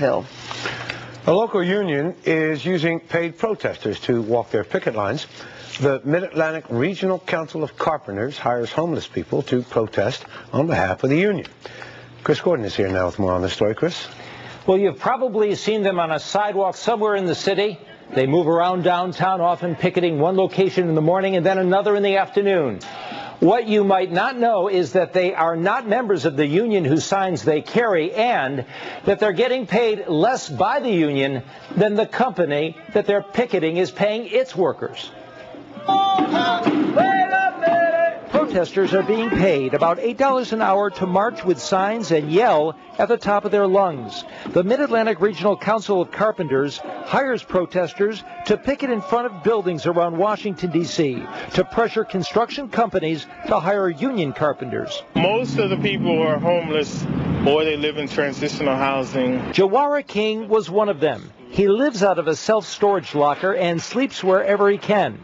Hill. A local union is using paid protesters to walk their picket lines. The Mid-Atlantic Regional Council of Carpenters hires homeless people to protest on behalf of the union. Chris Gordon is here now with more on this story. Chris? Well, you've probably seen them on a sidewalk somewhere in the city. They move around downtown, often picketing one location in the morning and then another in the afternoon. What you might not know is that they are not members of the union whose signs they carry, and that they're getting paid less by the union than the company that they're picketing is paying its workers. Protesters are being paid about $8 an hour to march with signs and yell at the top of their lungs. The Mid-Atlantic Regional Council of Carpenters hires protesters to picket in front of buildings around Washington, D.C., to pressure construction companies to hire union carpenters. Most of the people are homeless or they live in transitional housing. Jawara King was one of them. He lives out of a self-storage locker and sleeps wherever he can.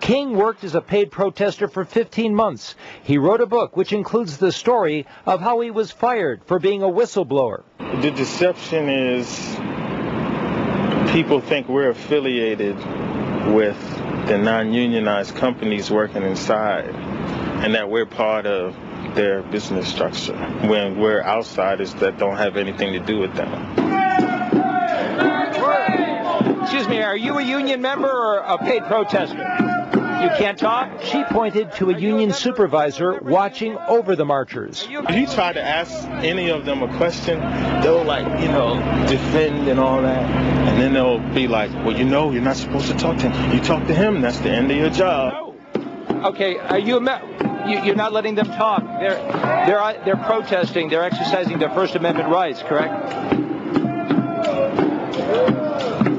King worked as a paid protester for 15 months. He wrote a book which includes the story of how he was fired for being a whistleblower. The deception is people think we're affiliated with the non-unionized companies working inside and that we're part of their business structure when we're outsiders that don't have anything to do with them. Excuse me, are you a union member or a paid protester? You can't talk? She pointed to a union supervisor watching over the marchers. If you try to ask any of them a question, they'll defend and all that. And then they'll be like, well, you're not supposed to talk to him. You talk to him, that's the end of your job. Okay, are you you're not letting them talk. They're protesting. They're exercising their First Amendment rights, correct?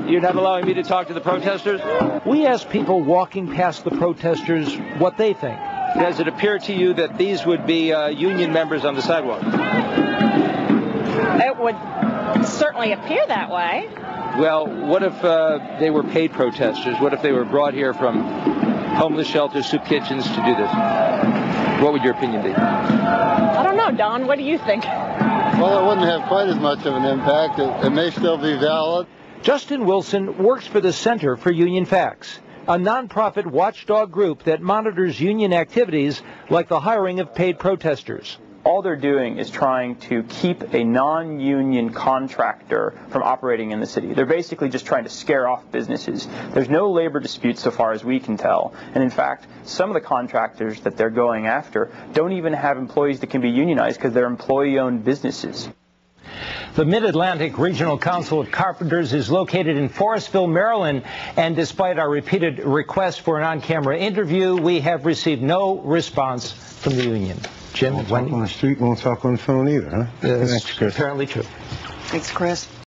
You're not allowing me to talk to the protesters? We asked people walking past the protesters what they think. Does it appear to you that these would be union members on the sidewalk? It would certainly appear that way. Well, what if they were paid protesters? What if they were brought here from homeless shelters, soup kitchens to do this? What would your opinion be? I don't know, Don. What do you think? Well, it wouldn't have quite as much of an impact. It may still be valid. Justin Wilson works for the Center for Union Facts, a nonprofit watchdog group that monitors union activities like the hiring of paid protesters. All they're doing is trying to keep a non-union contractor from operating in the city. They're basically just trying to scare off businesses. There's no labor disputes so far as we can tell. And in fact, some of the contractors that they're going after don't even have employees that can be unionized because they're employee-owned businesses. The Mid-Atlantic Regional Council of Carpenters is located in Forestville, Maryland, and despite our repeated requests for an on-camera interview, we have received no response from the union. Jim? Won't talk on the street, won't talk on the phone either, huh? That's apparently true. Thanks, Chris.